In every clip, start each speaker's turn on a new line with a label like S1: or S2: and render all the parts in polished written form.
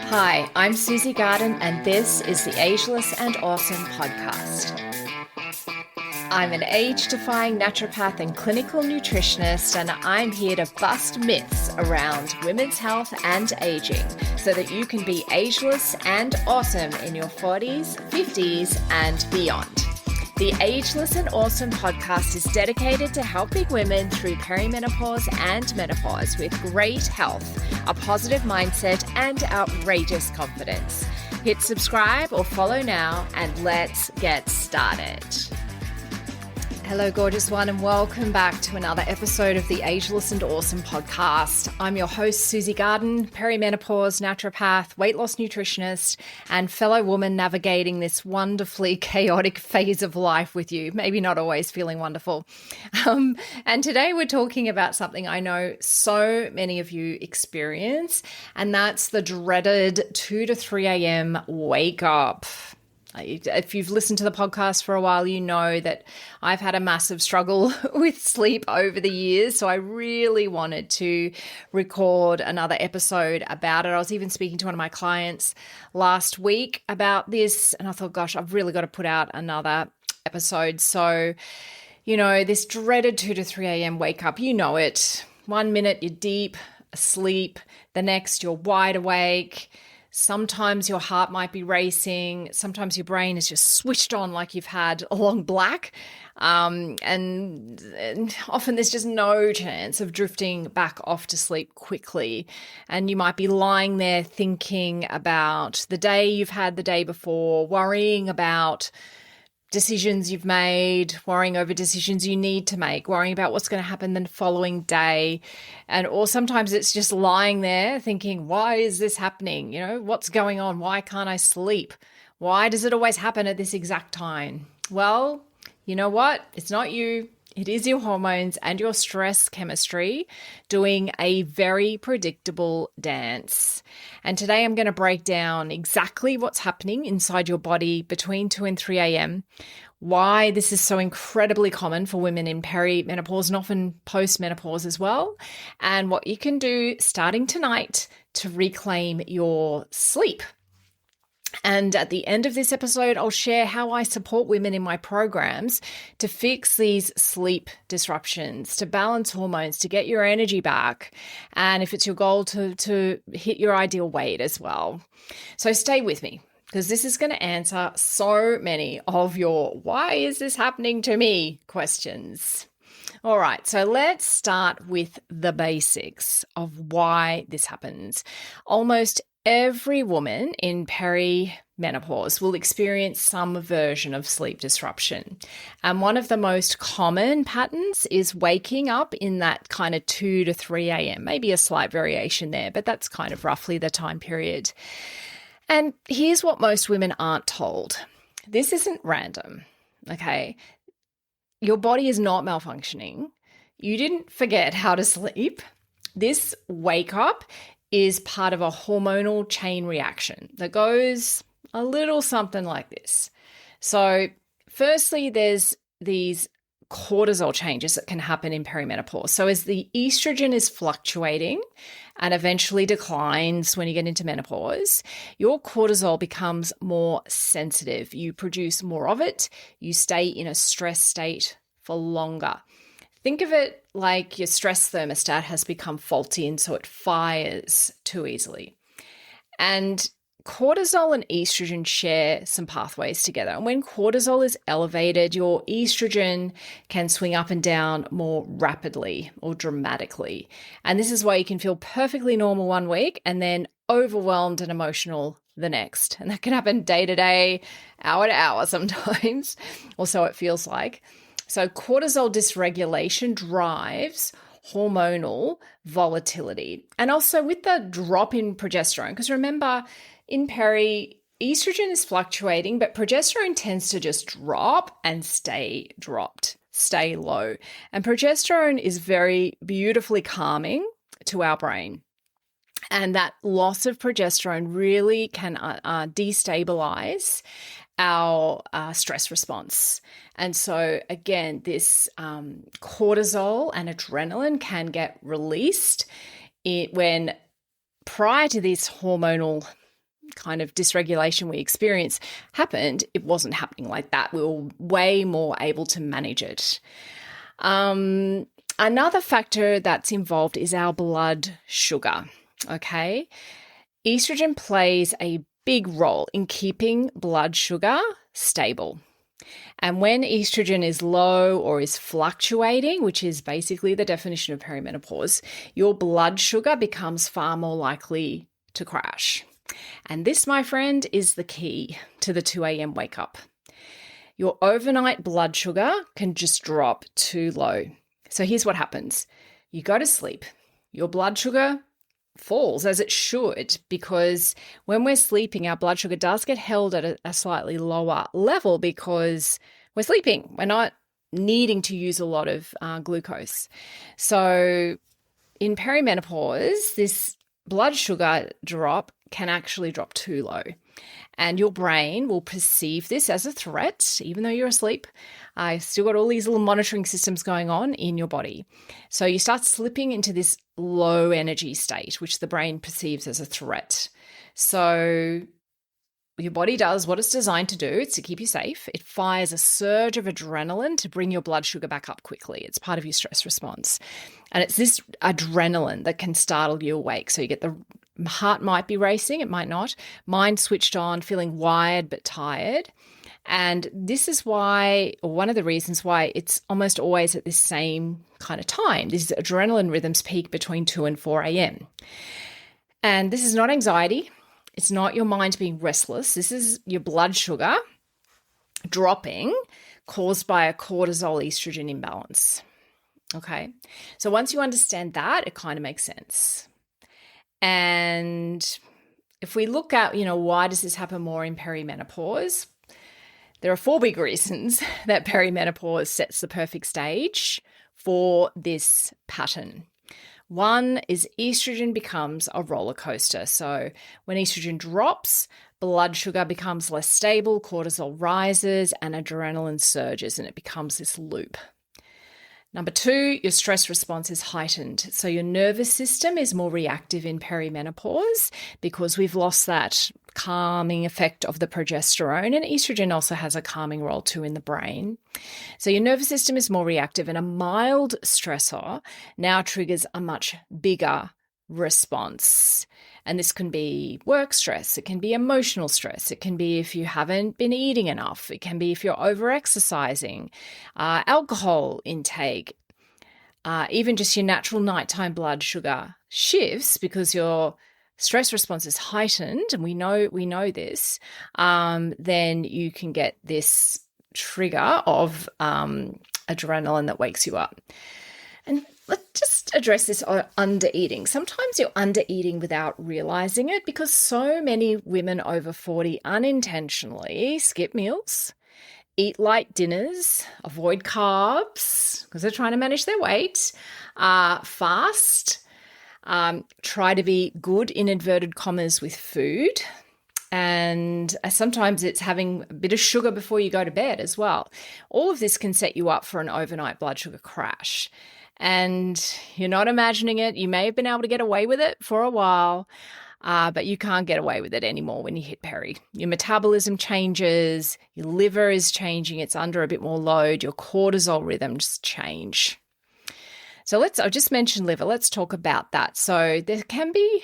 S1: Hi, I'm Susie Garden, and this is the Ageless and Awesome podcast. I'm an age-defying naturopath and clinical nutritionist, and I'm here to bust myths around women's health and aging so that you can be ageless and awesome in your 40s, 50s, and beyond. The Ageless and Awesome podcast is dedicated to helping women through perimenopause and menopause with great health, a positive mindset, and outrageous confidence. Hit subscribe or follow now, and let's get started. Hello, gorgeous one, and welcome back to another episode of the Ageless and Awesome podcast. I'm your host, Susie Garden, perimenopause naturopath, weight loss nutritionist, and fellow woman navigating this wonderfully chaotic phase of life with you. Maybe not always feeling wonderful. And today we're talking about something I know so many of you experience, and that's the dreaded 2 to 3 a.m. wake up. If you've listened to the podcast for a while, you know that I've had a massive struggle with sleep over the years. So I really wanted to record another episode about it. I was even speaking to one of my clients last week about this, and I thought, gosh, I've really got to put out another episode. So, you know, this dreaded 2 to 3 a.m. wake up, you know it. 1 minute you're deep asleep, the next you're wide awake. Sometimes your heart might be racing. Sometimes your brain is just switched on like you've had a long black. And often there's just no chance of drifting back off to sleep quickly. And you might be lying there thinking about the day you've had the day before, worrying about decisions you've made, worrying over decisions you need to make, worrying about what's going to happen the following day. Or sometimes it's just lying there thinking, why is this happening? You know, what's going on? Why can't I sleep? Why does it always happen at this exact time? Well, you know what? It's not you. It is your hormones and your stress chemistry doing a very predictable dance. And today I'm going to break down exactly what's happening inside your body between 2 and 3 a.m., why this is so incredibly common for women in perimenopause and often post-menopause as well, and what you can do starting tonight to reclaim your sleep. And at the end of this episode, I'll share how I support women in my programs to fix these sleep disruptions, to balance hormones, to get your energy back, and if it's your goal to hit your ideal weight as well. So stay with me, because this is going to answer so many of your "why is this happening to me" questions. All right, so let's start with the basics of why this happens. Almost every woman in perimenopause will experience some version of sleep disruption. And one of the most common patterns is waking up in that kind of 2 to 3 a.m., maybe a slight variation there, but that's kind of roughly the time period. And here's what most women aren't told. This isn't random, okay? Your body is not malfunctioning. You didn't forget how to sleep. This wake up is part of a hormonal chain reaction that goes a little something like this. So firstly, there's these cortisol changes that can happen in perimenopause. So as the estrogen is fluctuating and eventually declines when you get into menopause, your cortisol becomes more sensitive. You produce more of it. You stay in a stress state for longer. Think of it like your stress thermostat has become faulty and so it fires too easily. And cortisol and estrogen share some pathways together. And when cortisol is elevated, your estrogen can swing up and down more rapidly or dramatically. And this is why you can feel perfectly normal 1 week and then overwhelmed and emotional the next. And that can happen day to day, hour to hour sometimes, or so it feels like. So cortisol dysregulation drives hormonal volatility. And also with the drop in progesterone, because remember, in peri, estrogen is fluctuating, but progesterone tends to just drop and stay dropped, stay low. And progesterone is very beautifully calming to our brain. And that loss of progesterone really can destabilize our stress response. And so again, this cortisol and adrenaline can get released when prior to this hormonal kind of dysregulation we experience happened, it wasn't happening like that. We were way more able to manage it. Another factor that's involved is our blood sugar, okay? Estrogen plays a big role in keeping blood sugar stable. And when estrogen is low or is fluctuating, which is basically the definition of perimenopause, your blood sugar becomes far more likely to crash. And this, my friend, is the key to the 2 a.m. wake up. Your overnight blood sugar can just drop too low. So here's what happens. You go to sleep. Your blood sugar falls, as it should, because when we're sleeping, our blood sugar does get held at a slightly lower level because we're sleeping. We're not needing to use a lot of glucose. So in perimenopause, this blood sugar drop can actually drop too low. And your brain will perceive this as a threat, even though you're asleep. You've still got all these little monitoring systems going on in your body. So you start slipping into this low energy state, which the brain perceives as a threat. So your body does what it's designed to do. It's to keep you safe. It fires a surge of adrenaline to bring your blood sugar back up quickly. It's part of your stress response. And it's this adrenaline that can startle you awake. So you get the heart might be racing, it might not. Mind switched on, feeling wired but tired. And this is why, or one of the reasons why, it's almost always at this same kind of time. These adrenaline rhythms peak between 2 and 4 a.m. And this is not anxiety. It's not your mind being restless. This is your blood sugar dropping caused by a cortisol estrogen imbalance. Okay. So once you understand that, it kind of makes sense. And if we look at, why does this happen more in perimenopause? There are 4 big reasons that perimenopause sets the perfect stage for this pattern. One is estrogen becomes a roller coaster. So when estrogen drops, blood sugar becomes less stable, cortisol rises, and adrenaline surges, and it becomes this loop. Number 2, your stress response is heightened. So your nervous system is more reactive in perimenopause because we've lost that calming effect of the progesterone, and estrogen also has a calming role too in the brain. So your nervous system is more reactive, and a mild stressor now triggers a much bigger response. And this can be work stress, it can be emotional stress, it can be if you haven't been eating enough, it can be if you're over-exercising, alcohol intake, even just your natural nighttime blood sugar shifts because your stress response is heightened, and we know this, then you can get this trigger of adrenaline that wakes you up. And let's just address this under eating. Sometimes you're under eating without realizing it because so many women over 40 unintentionally skip meals, eat light dinners, avoid carbs because they're trying to manage their weight, fast, try to be good in inverted commas with food. And sometimes it's having a bit of sugar before you go to bed as well. All of this can set you up for an overnight blood sugar crash. And you're not imagining it. You may have been able to get away with it for a while, but you can't get away with it anymore when you hit peri. Your metabolism changes, your liver is changing, it's under a bit more load, your cortisol rhythms change. So I just mentioned liver. Let's talk about that. So there can be,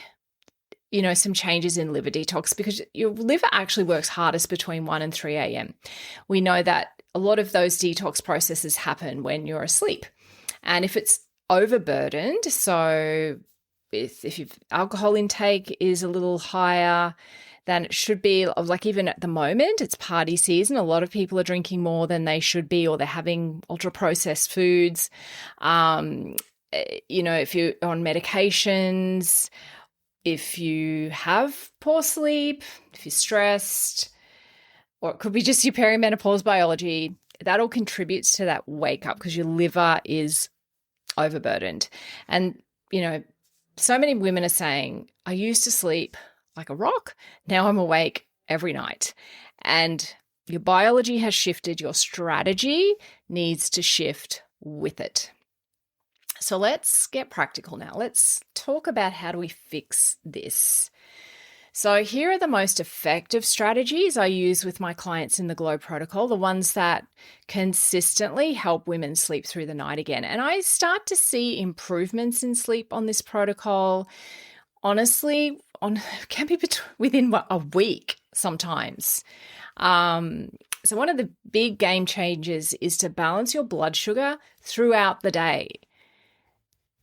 S1: some changes in liver detox because your liver actually works hardest between 1 and 3 a.m. We know that a lot of those detox processes happen when you're asleep. And if it's overburdened, so if your alcohol intake is a little higher than it should be, like even at the moment, it's party season. A lot of people are drinking more than they should be, or they're having ultra-processed foods. If you're on medications, if you have poor sleep, if you're stressed, or it could be just your perimenopause biology, that all contributes to that wake up because your liver is overburdened. And, so many women are saying, I used to sleep like a rock. Now I'm awake every night. And your biology has shifted. Your strategy needs to shift with it. So let's get practical now. Let's talk about how do we fix this. So here are the most effective strategies I use with my clients in the Glow protocol, the ones that consistently help women sleep through the night again. And I start to see improvements in sleep on this protocol, honestly, can be within a week sometimes. So one of the big game changers is to balance your blood sugar throughout the day.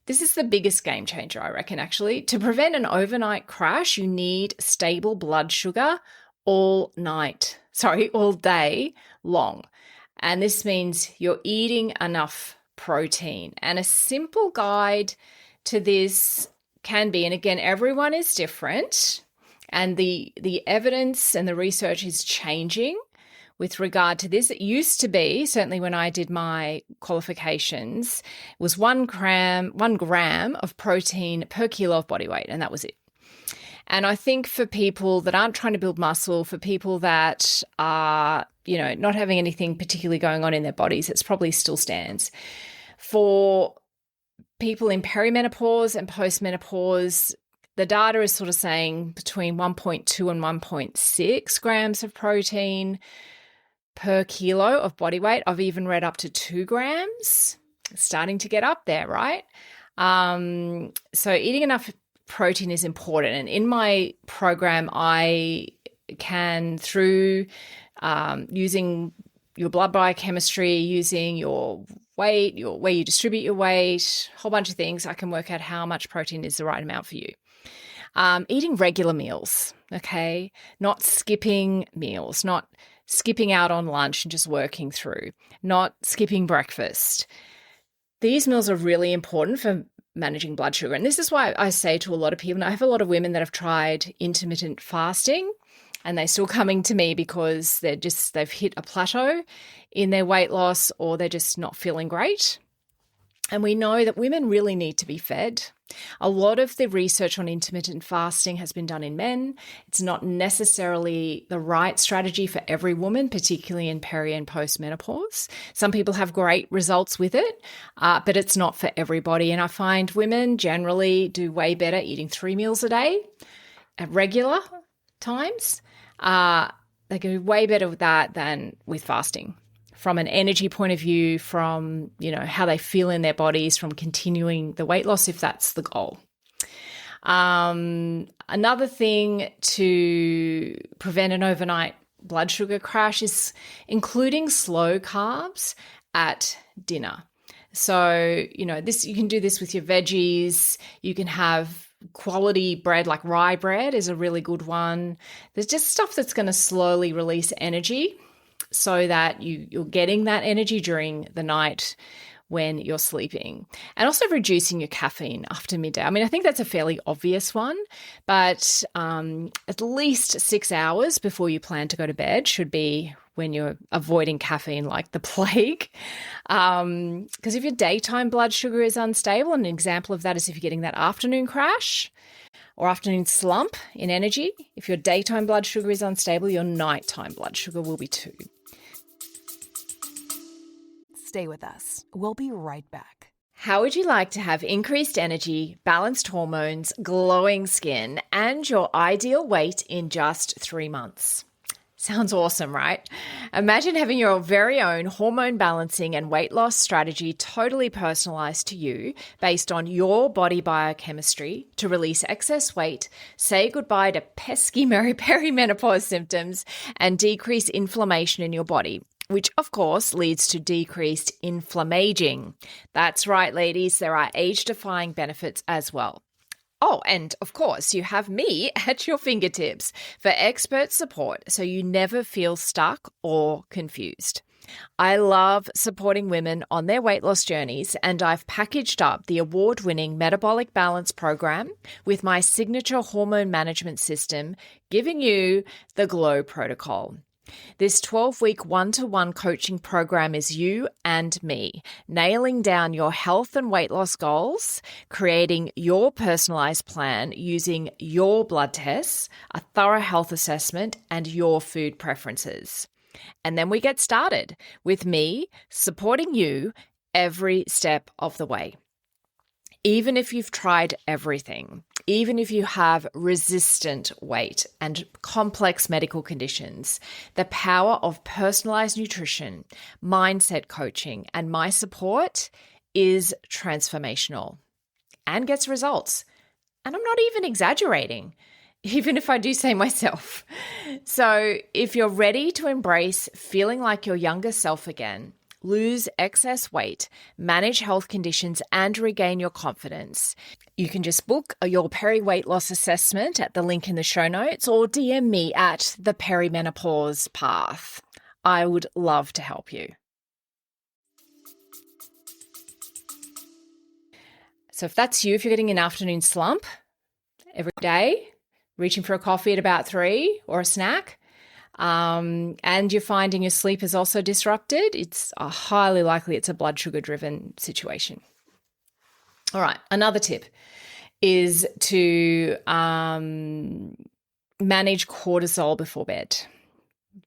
S1: This is the biggest game changer, I reckon, actually. To prevent an overnight crash, you need stable blood sugar all day long. And this means you're eating enough protein. And a simple guide to this can be, and again, everyone is different, and the evidence and the research is changing with regard to this. It used to be, certainly when I did my qualifications, it was 1 gram of protein per kilo of body weight, and that was it. And I think for people that aren't trying to build muscle, for people that are, not having anything particularly going on in their bodies, it's probably still stands. For people in perimenopause and post-menopause, the data is sort of saying between 1.2 and 1.6 grams of protein per kilo of body weight. I've even read up to 2 grams, starting to get up there, right? So eating enough protein is important. And in my program, I can, through using your blood biochemistry, using your weight, your way you distribute your weight, a whole bunch of things, I can work out how much protein is the right amount for you. Eating regular meals, okay? Not skipping meals, not skipping out on lunch and just working through, not skipping breakfast. These meals are really important for managing blood sugar. And this is why I say to a lot of people, and I have a lot of women that have tried intermittent fasting and they're still coming to me because they've hit a plateau in their weight loss, or they're just not feeling great. And we know that women really need to be fed. A lot of the research on intermittent fasting has been done in men. It's not necessarily the right strategy for every woman, particularly in peri and post-menopause. Some people have great results with it, but it's not for everybody. And I find women generally do way better eating 3 meals a day at regular times. They go way better with that than with fasting, from an energy point of view, from, how they feel in their bodies, from continuing the weight loss, if that's the goal. Another thing to prevent an overnight blood sugar crash is including slow carbs at dinner. So, you can do this with your veggies. You can have quality bread, like rye bread is a really good one. There's just stuff that's going to slowly release energy, so that you're getting that energy during the night when you're sleeping. And also reducing your caffeine after midday. I mean, I think that's a fairly obvious one, but at least 6 hours before you plan to go to bed should be when you're avoiding caffeine like the plague. Because if your daytime blood sugar is unstable, an example of that is if you're getting that afternoon crash or afternoon slump in energy, if your daytime blood sugar is unstable, your nighttime blood sugar will be too.
S2: Stay with us. We'll be right back.
S1: How would you like to have increased energy, balanced hormones, glowing skin, and your ideal weight in just 3 months? Sounds awesome, right? Imagine having your very own hormone balancing and weight loss strategy totally personalized to you based on your body biochemistry to release excess weight, say goodbye to pesky perimenopause symptoms, and decrease inflammation in your body, which of course leads to decreased inflammaging. That's right, ladies, there are age-defying benefits as well. Oh, and of course, you have me at your fingertips for expert support so you never feel stuck or confused. I love supporting women on their weight loss journeys, and I've packaged up the award-winning Metabolic Balance Program with my signature hormone management system, giving you the Glow Protocol. This 12-week one-to-one coaching program is you and me, nailing down your health and weight loss goals, creating your personalized plan using your blood tests, a thorough health assessment, and your food preferences. And then we get started with me supporting you every step of the way. Even if you've tried everything, even if you have resistant weight and complex medical conditions, the power of personalized nutrition, mindset coaching, and my support is transformational and gets results. And I'm not even exaggerating, even if I do say myself. So if you're ready to embrace feeling like your younger self again, lose excess weight, manage health conditions, and regain your confidence, you can just book your peri-weight loss assessment at the link in the show notes or DM me at the perimenopause path. I would love to help you. So if that's you, if you're getting an afternoon slump every day, reaching for a coffee at about 3 or a snack, and you're finding your sleep is also disrupted, it's highly likely it's a blood sugar driven situation. All right, another tip is to manage cortisol before bed.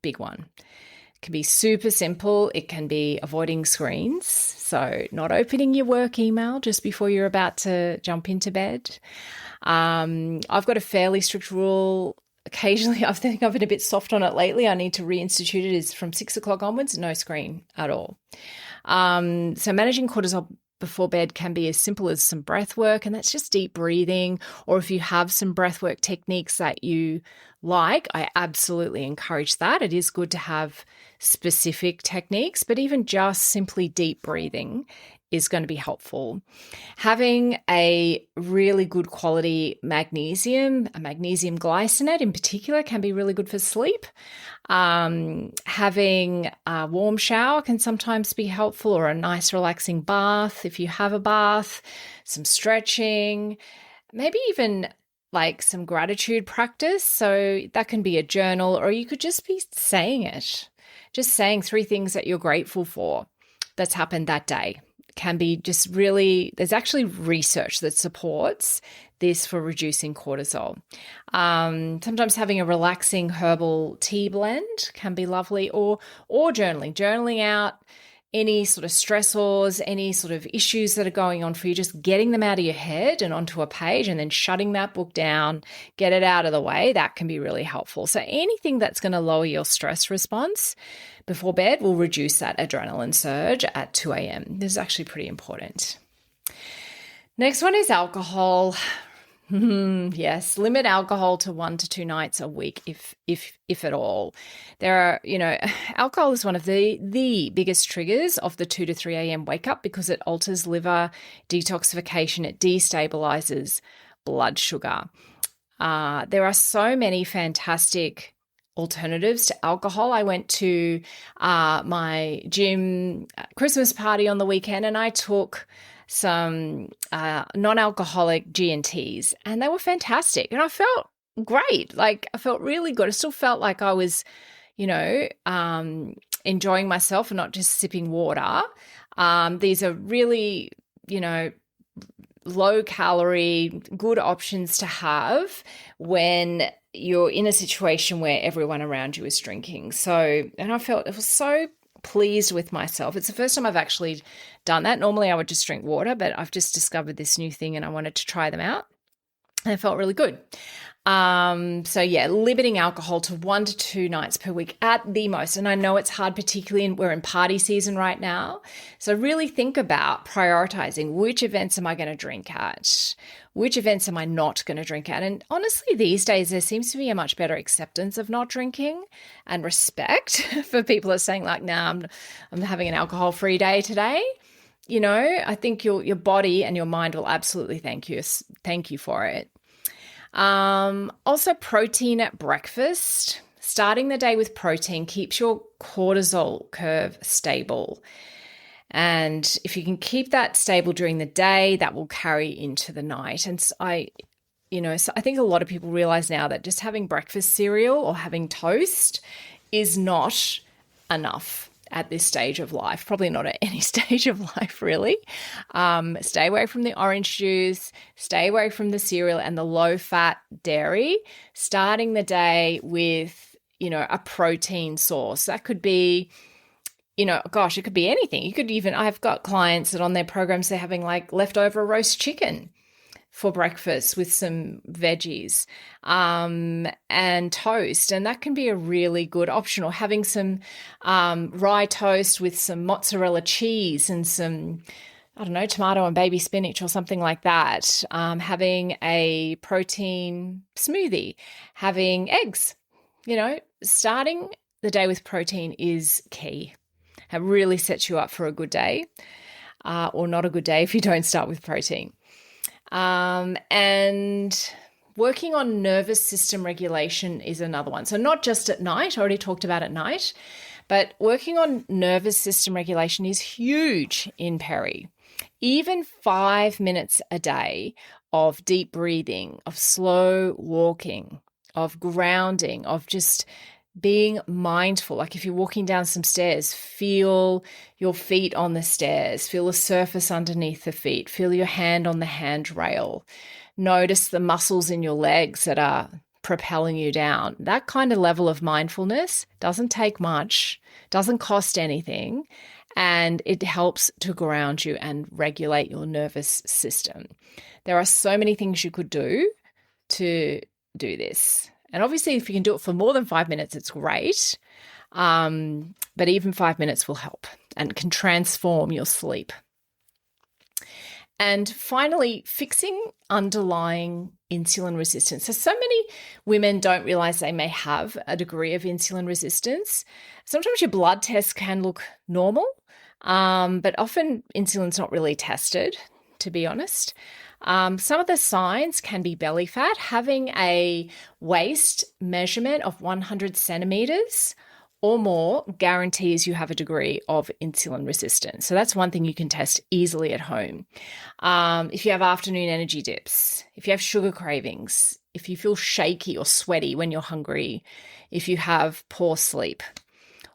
S1: Big one. It can be super simple. It can be avoiding screens. So not opening your work email just before you're about to jump into bed. I've got a fairly strict rule. Occasionally, I think I've been a bit soft on it lately. I need to reinstitute it. Is from 6 o'clock onwards, no screen at all. So managing cortisol before bed can be as simple as some breath work, and that's just deep breathing. Or if you have some breath work techniques that you like, I absolutely encourage that. It is good to have specific techniques, but even just simply deep breathing is going to be helpful. Having a really good quality magnesium, a magnesium glycinate in particular, can be really good for sleep. Having a warm shower can sometimes be helpful, or a nice relaxing bath if you have a bath, some stretching, maybe even like some gratitude practice. So that can be a journal, or you could just be saying it, just saying 3 things that you're grateful for that's happened that day. Can be just really, there's actually research that supports this for reducing cortisol. Sometimes having a relaxing herbal tea blend can be lovely, or journaling out any sort of stressors, any sort of issues that are going on for you, just getting them out of your head and onto a page, and then shutting that book down, get it out of the way. That can be really helpful. So anything that's going to lower your stress response before bed will reduce that adrenaline surge at 2 a.m. This is actually pretty important. Next one is alcohol. Yes, limit alcohol to 1 to 2 nights a week, if at all. There are, alcohol is one of the biggest triggers of the 2 to 3 a.m. wake up, because it alters liver detoxification. It destabilizes blood sugar. There are so many fantastic alternatives to alcohol. I went to my gym Christmas party on the weekend, and I took some non-alcoholic G&Ts, and they were fantastic. And I felt great. Like, I felt really good. I still felt like I was, enjoying myself and not just sipping water. These are really, low calorie, good options to have when you're in a situation where everyone around you is drinking. So, and I was so pleased with myself. It's the first time I've actually done that. Normally I would just drink water, but I've just discovered this new thing and I wanted to try them out. And it felt really good. Limiting alcohol to 1 to 2 nights per week at the most. And I know it's hard, particularly we're in party season right now. So really think about prioritizing which events am I going to drink at? Which events am I not going to drink at? And honestly, these days, there seems to be a much better acceptance of not drinking and respect for people who are saying like, nah, I'm having an alcohol-free day today. I think your body and your mind will absolutely thank you for it. Also, protein at breakfast. Starting the day with protein keeps your cortisol curve stable. And if you can keep that stable during the day, that will carry into the night. And so I think a lot of people realize now that just having breakfast cereal or having toast is not enough at this stage of life, probably not at any stage of life, really. Stay away from the orange juice, stay away from the cereal and the low-fat dairy, starting the day with, a protein source. That could be, it could be anything. You could even, I've got clients that on their programs, they're having like leftover roast chicken for breakfast with some veggies and toast. And that can be a really good option. Or having some rye toast with some mozzarella cheese and some, I don't know, tomato and baby spinach or something like that. Having a protein smoothie, having eggs. Starting the day with protein is key. It really sets you up for a good day, or not a good day if you don't start with protein. And working on nervous system regulation is another one. So not just at night, I already talked about at night, but working on nervous system regulation is huge in peri. Even 5 minutes a day of deep breathing, of slow walking, of grounding, of just being mindful. Like if you're walking down some stairs, feel your feet on the stairs, feel the surface underneath the feet, feel your hand on the handrail. Notice the muscles in your legs that are propelling you down. That kind of level of mindfulness doesn't take much, doesn't cost anything, and it helps to ground you and regulate your nervous system. There are so many things you could do to do this. And obviously, if you can do it for more than 5 minutes, it's great. But even 5 minutes will help and can transform your sleep. And finally, fixing underlying insulin resistance. So many women don't realize they may have a degree of insulin resistance. Sometimes your blood tests can look normal, but often insulin's not really tested, to be honest. Some of the signs can be belly fat. Having a waist measurement of 100 centimeters or more guarantees you have a degree of insulin resistance. So that's one thing you can test easily at home. If you have afternoon energy dips, if you have sugar cravings, if you feel shaky or sweaty when you're hungry, if you have poor sleep,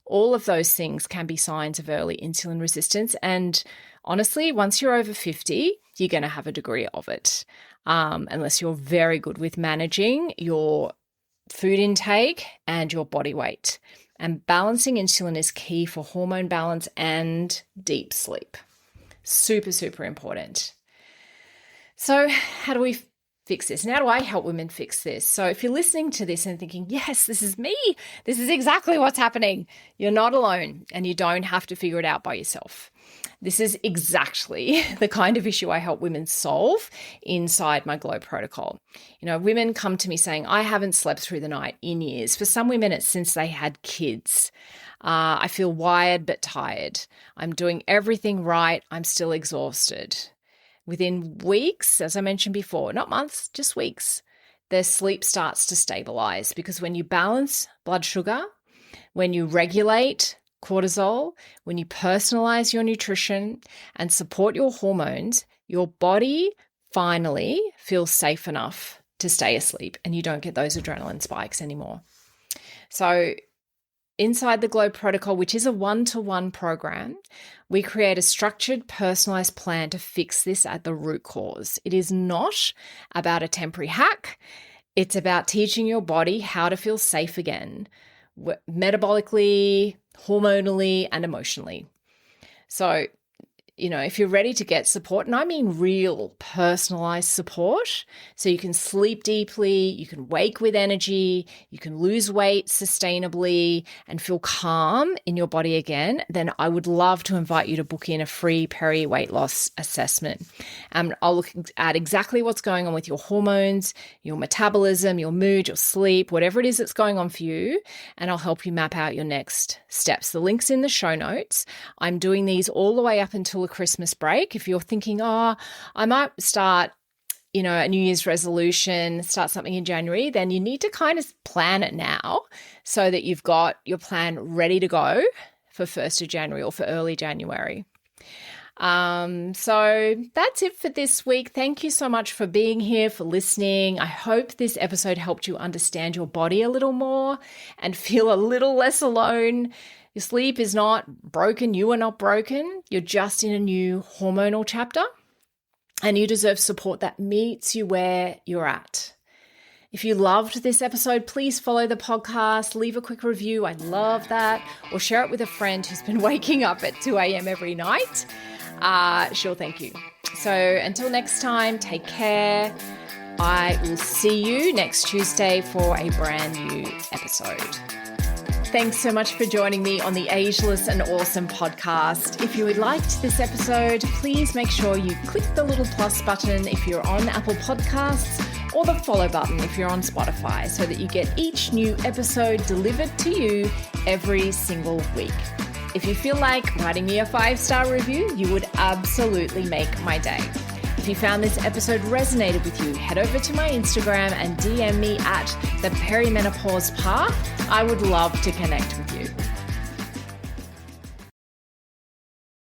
S1: all of those things can be signs of early insulin resistance. And honestly, once you're over 50, you're going to have a degree of it, unless you're very good with managing your food intake and your body weight. And balancing insulin is key for hormone balance and deep sleep. Super, super important. So how do we fix this? And how do I help women fix this? So if you're listening to this and thinking, yes, this is me, this is exactly what's happening, you're not alone and you don't have to figure it out by yourself. This is exactly the kind of issue I help women solve inside my Glow protocol. Women come to me saying, I haven't slept through the night in years. For some women, it's since they had kids. I feel wired but tired. I'm doing everything right. I'm still exhausted. Within weeks, as I mentioned before, not months, just weeks, their sleep starts to stabilize, because when you balance blood sugar, when you regulate cortisol, when you personalize your nutrition and support your hormones, your body finally feels safe enough to stay asleep and you don't get those adrenaline spikes anymore. So inside the Glow protocol, which is a one-to-one program, we create a structured, personalized plan to fix this at the root cause. It is not about a temporary hack. It's about teaching your body how to feel safe again, metabolically, hormonally, and emotionally. So, if you're ready to get support, and I mean real personalized support, so you can sleep deeply, you can wake with energy, you can lose weight sustainably and feel calm in your body again, then I would love to invite you to book in a free peri weight loss assessment. I'll look at exactly what's going on with your hormones, your metabolism, your mood, your sleep, whatever it is that's going on for you, and I'll help you map out your next steps. The link's in the show notes. I'm doing these all the way up until Christmas break. If you're thinking, I might start, a New Year's resolution, start something in January, then you need to kind of plan it now so that you've got your plan ready to go for 1st of January or for early January. So that's it for this week. Thank you so much for being here, for listening. I hope this episode helped you understand your body a little more and feel a little less alone. Your sleep is not broken. You are not broken. You're just in a new hormonal chapter, and you deserve support that meets you where you're at. If you loved this episode, please follow the podcast, leave a quick review. I love that. Or share it with a friend who's been waking up at 2 a.m. every night. Sure, thank you. So until next time, take care. I will see you next Tuesday for a brand new episode. Thanks so much for joining me on the Ageless and Awesome podcast. If you liked this episode, please make sure you click the little plus button if you're on Apple Podcasts, or the follow button if you're on Spotify, so that you get each new episode delivered to you every single week. If you feel like writing me a 5-star review, you would absolutely make my day. If you found this episode resonated with you, head over to my Instagram and DM me at the perimenopause path. I would love to connect with you.